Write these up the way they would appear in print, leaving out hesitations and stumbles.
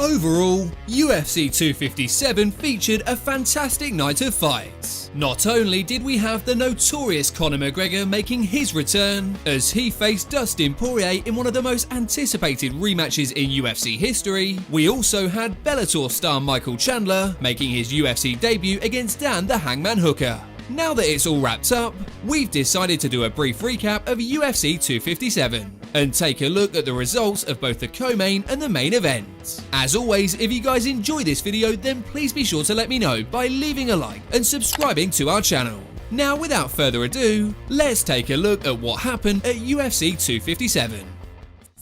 Overall, UFC 257 featured a fantastic night of fights. Not only did we have the notorious Conor McGregor making his return as he faced Dustin Poirier in one of the most anticipated rematches in UFC history, we also had Bellator star Michael Chandler making his UFC debut against Dan the Hangman Hooker. Now that it's all wrapped up, we've decided to do a brief recap of UFC 257 and take a look at the results of both the co-main and the main event. As always, if you guys enjoy this video, then please be sure to let me know by leaving a like and subscribing to our channel. Now, without further ado, let's take a look at what happened at UFC 257.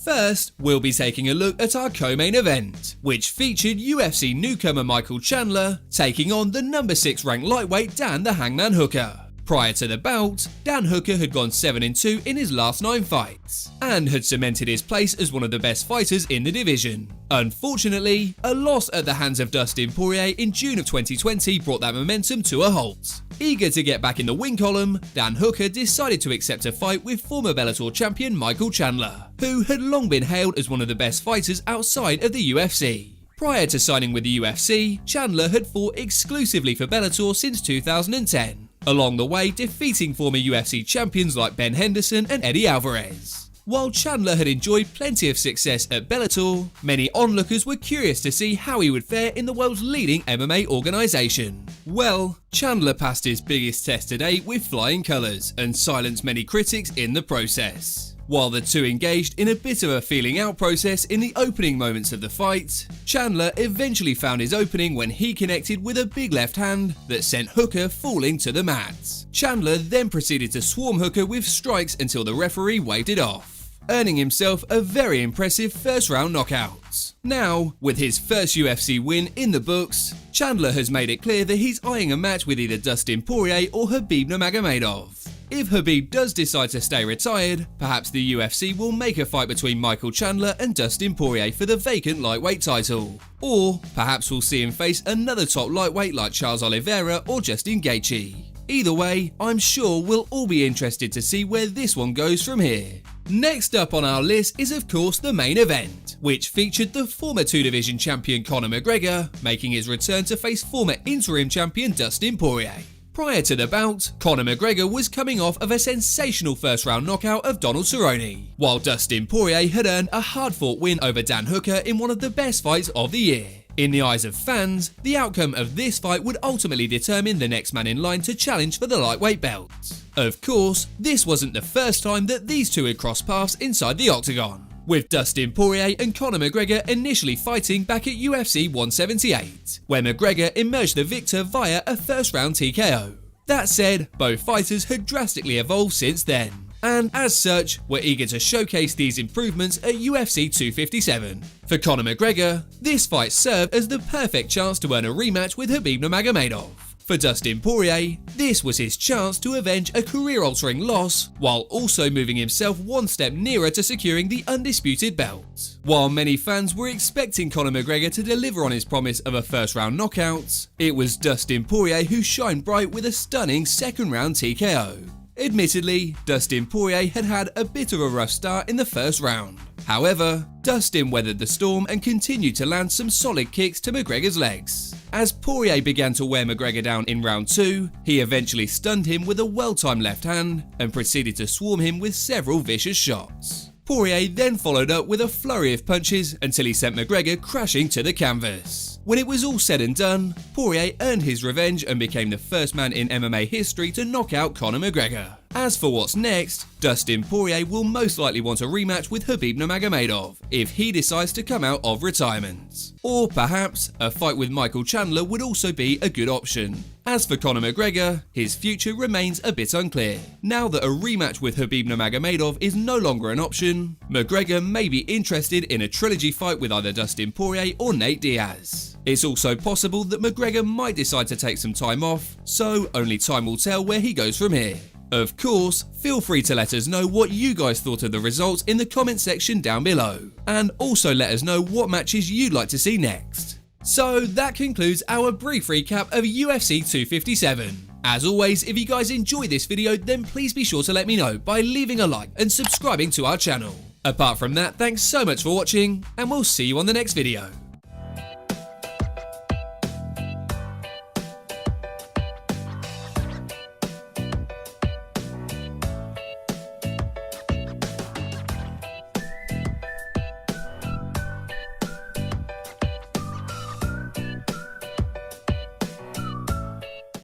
First, we'll be taking a look at our co-main event, which featured UFC newcomer Michael Chandler taking on the number 6 ranked lightweight Dan the Hangman Hooker. Prior to the bout, Dan Hooker had gone 7-2 in his last 9 fights, and had cemented his place as one of the best fighters in the division. Unfortunately, a loss at the hands of Dustin Poirier in June of 2020 brought that momentum to a halt. Eager to get back in the win column, Dan Hooker decided to accept a fight with former Bellator champion Michael Chandler, who had long been hailed as one of the best fighters outside of the UFC. Prior to signing with the UFC, Chandler had fought exclusively for Bellator since 2010, along the way defeating former UFC champions like Ben Henderson and Eddie Alvarez. While Chandler had enjoyed plenty of success at Bellator, many onlookers were curious to see how he would fare in the world's leading MMA organisation. Well, Chandler passed his biggest test to date with flying colours and silenced many critics in the process. While the two engaged in a bit of a feeling out process in the opening moments of the fight, Chandler eventually found his opening when he connected with a big left hand that sent Hooker falling to the mat. Chandler then proceeded to swarm Hooker with strikes until the referee waved it off, earning himself a very impressive first round knockout. Now, with his first UFC win in the books, Chandler has made it clear that he's eyeing a match with either Dustin Poirier or Khabib Nurmagomedov. If Khabib does decide to stay retired, perhaps the UFC will make a fight between Michael Chandler and Dustin Poirier for the vacant lightweight title. Or perhaps we'll see him face another top lightweight like Charles Oliveira or Justin Gaethje. Either way, I'm sure we'll all be interested to see where this one goes from here. Next up on our list is of course the main event, which featured the former 2-division champion Conor McGregor making his return to face former interim champion Dustin Poirier. Prior to the bout, Conor McGregor was coming off of a sensational first round knockout of Donald Cerrone, while Dustin Poirier had earned a hard-fought win over Dan Hooker in one of the best fights of the year. In the eyes of fans, the outcome of this fight would ultimately determine the next man in line to challenge for the lightweight belt. Of course, this wasn't the first time that these two had crossed paths inside the octagon, with Dustin Poirier and Conor McGregor initially fighting back at UFC 178, where McGregor emerged the victor via a first-round TKO. That said, both fighters had drastically evolved since then, and as such, were eager to showcase these improvements at UFC 257. For Conor McGregor, this fight served as the perfect chance to earn a rematch with Khabib Nurmagomedov. For Dustin Poirier, this was his chance to avenge a career-altering loss, while also moving himself one step nearer to securing the undisputed belt. While many fans were expecting Conor McGregor to deliver on his promise of a first-round knockout, it was Dustin Poirier who shined bright with a stunning second-round TKO. Admittedly, Dustin Poirier had had a bit of a rough start in the first round. However, Dustin weathered the storm and continued to land some solid kicks to McGregor's legs. As Poirier began to wear McGregor down in round 2, he eventually stunned him with a well-timed left hand and proceeded to swarm him with several vicious shots. Poirier then followed up with a flurry of punches until he sent McGregor crashing to the canvas. When it was all said and done, Poirier earned his revenge and became the first man in MMA history to knock out Conor McGregor. As for what's next, Dustin Poirier will most likely want a rematch with Khabib Nurmagomedov if he decides to come out of retirement. Or perhaps a fight with Michael Chandler would also be a good option. As for Conor McGregor, his future remains a bit unclear. Now that a rematch with Khabib Nurmagomedov is no longer an option, McGregor may be interested in a trilogy fight with either Dustin Poirier or Nate Diaz. It's also possible that McGregor might decide to take some time off, so only time will tell where he goes from here. Of course, feel free to let us know what you guys thought of the results in the comment section down below, and also let us know what matches you'd like to see next. So that concludes our brief recap of UFC 257. As always, if you guys enjoyed this video, then please be sure to let me know by leaving a like and subscribing to our channel. Apart from that, thanks so much for watching, and we'll see you on the next video.